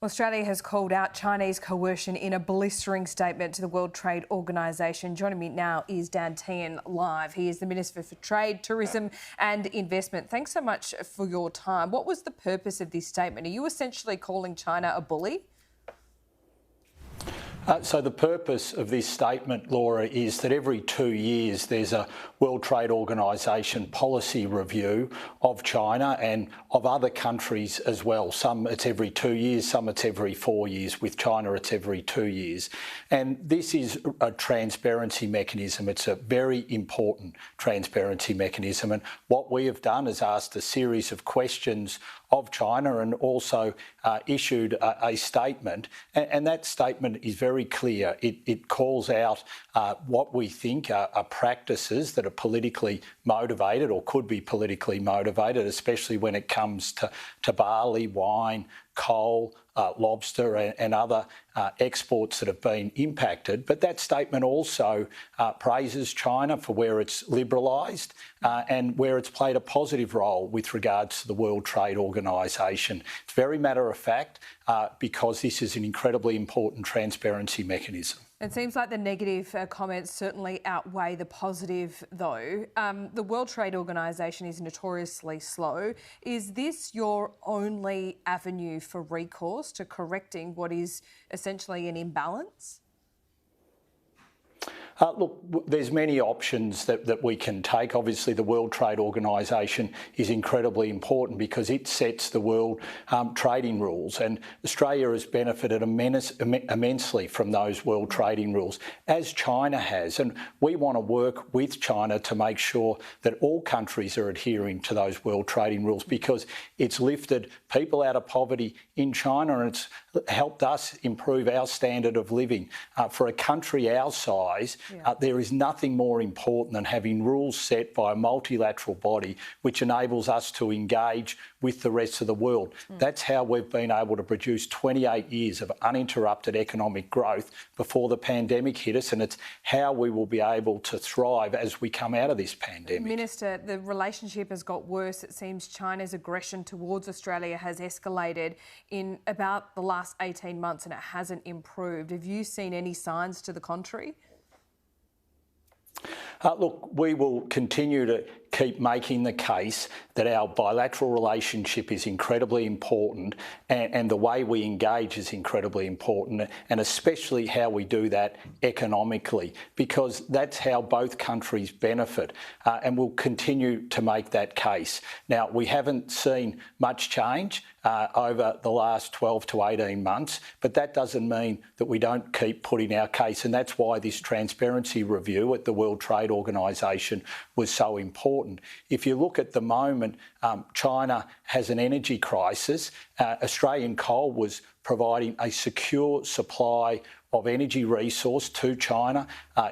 Australia has called out Chinese coercion in a blistering statement to the World Trade Organisation. Joining me now is Dan Tehan live. He is the Minister for Trade, Tourism and Investment. Thanks so much for your time. What was the purpose of this statement? Are you essentially calling China a bully? So the purpose of this statement, Laura, is that every 2 years there's a World Trade Organisation policy review of China and of other countries as well. Some it's every 2 years, some it's every 4 years. With China it's every 2 years. And this is a transparency mechanism. It's a very important transparency mechanism. And what we have done is asked a series of questions of China and also issued a statement. And that statement is very clear. It calls out what we think are practices that are politically motivated or could be politically motivated, especially when it comes to barley, wine, coal, lobster and other exports that have been impacted. But that statement also praises China for where it's liberalised and where it's played a positive role with regards to the World Trade Organisation. It's very matter of fact because this is an incredibly important transparency mechanism. It seems like the negative comments certainly outweigh the positive, though. The World Trade Organisation is notoriously slow. Is this your only avenue for recourse to correcting what is essentially an imbalance? Look, there's many options that we can take. Obviously, the World Trade Organisation is incredibly important because it sets the world trading rules, and Australia has benefited immensely from those world trading rules, as China has. And we want to work with China to make sure that all countries are adhering to those world trading rules because it's lifted people out of poverty in China and it's helped us improve our standard of living. For a country our size, there is nothing more important than having rules set by a multilateral body which enables us to engage with the rest of the world. That's how we've been able to produce 28 years of uninterrupted economic growth before the pandemic hit us, and it's how we will be able to thrive as we come out of this pandemic. Minister, the relationship has got worse. It seems China's aggression towards Australia has escalated in about the last 18 months and it hasn't improved. Have you seen any signs to the contrary? Look, we will continue to keep making the case that our bilateral relationship is incredibly important and the way we engage is incredibly important, and especially how we do that economically, because that's how both countries benefit, and we'll continue to make that case. Now, we haven't seen much change over the last 12 to 18 months, but that doesn't mean that we don't keep putting our case, and that's why this transparency review at the World Trade Organisation was so important. If you look at the moment, China has an energy crisis. Australian coal was providing a secure supply of energy resource to China.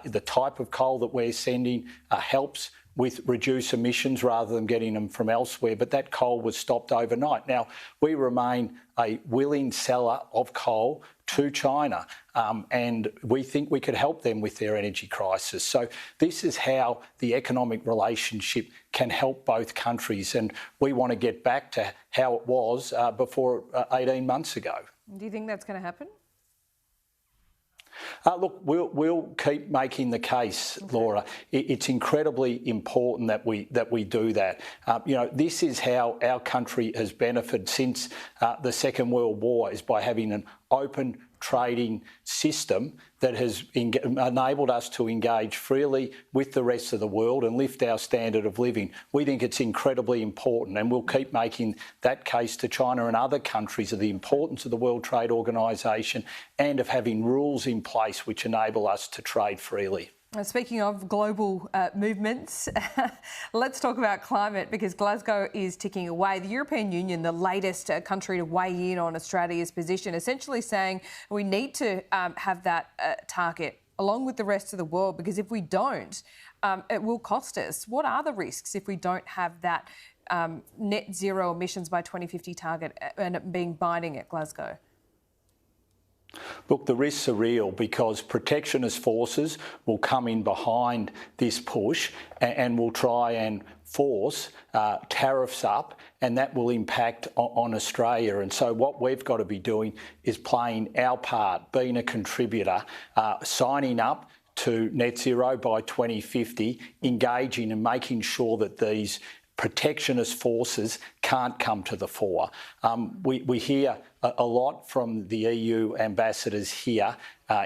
The type of coal that we're sending helps with reduced emissions rather than getting them from elsewhere, but that coal was stopped overnight. Now, we remain a willing seller of coal to China, and we think we could help them with their energy crisis. So this is how the economic relationship can help both countries, and we want to get back to how it was before 18 months ago. Do you think that's going to happen? Look, we'll keep making the case, Laura. It's incredibly important that we do that. This is how our country has benefited since the Second World War, is by having an open trading system that has enabled us to engage freely with the rest of the world and lift our standard of living. We think it's incredibly important, and we'll keep making that case to China and other countries of the importance of the World Trade Organisation and of having rules in place which enable us to trade freely. Speaking of global movements, let's talk about climate, because Glasgow is ticking away. The European Union, the latest country to weigh in on Australia's position, essentially saying we need to have that target along with the rest of the world, because if we don't, it will cost us. What are the risks if we don't have that net zero emissions by 2050 target and it being binding at Glasgow? Look, the risks are real because protectionist forces will come in behind this push and will try and force tariffs up, and that will impact on Australia. And so what we've got to be doing is playing our part, being a contributor, signing up to net zero by 2050, engaging and making sure that these protectionist forces can't come to the fore. We hear a lot from the EU ambassadors here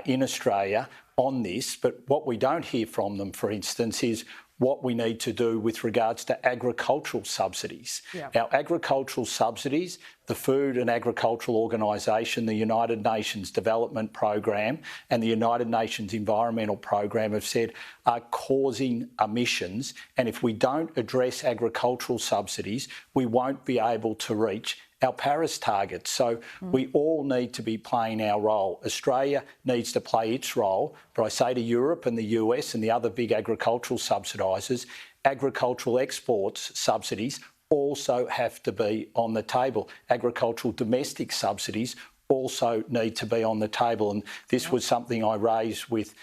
in Australia on this, but what we don't hear from them, for instance, is what we need to do with regards to agricultural subsidies. Yeah. Our agricultural subsidies, the Food and Agricultural Organisation, the United Nations Development Programme and the United Nations Environmental Programme have said are causing emissions, and if we don't address agricultural subsidies, we won't be able to reach our Paris targets. So we all need to be playing our role. Australia needs to play its role, but I say to Europe and the US and the other big agricultural subsidisers, agricultural exports subsidies also have to be on the table. Agricultural domestic subsidies also need to be on the table. And this was something I raised with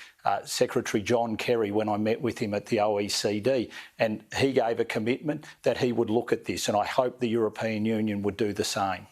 Secretary John Kerry when I met with him at the OECD. And he gave a commitment that he would look at this. And I hope the European Union would do the same.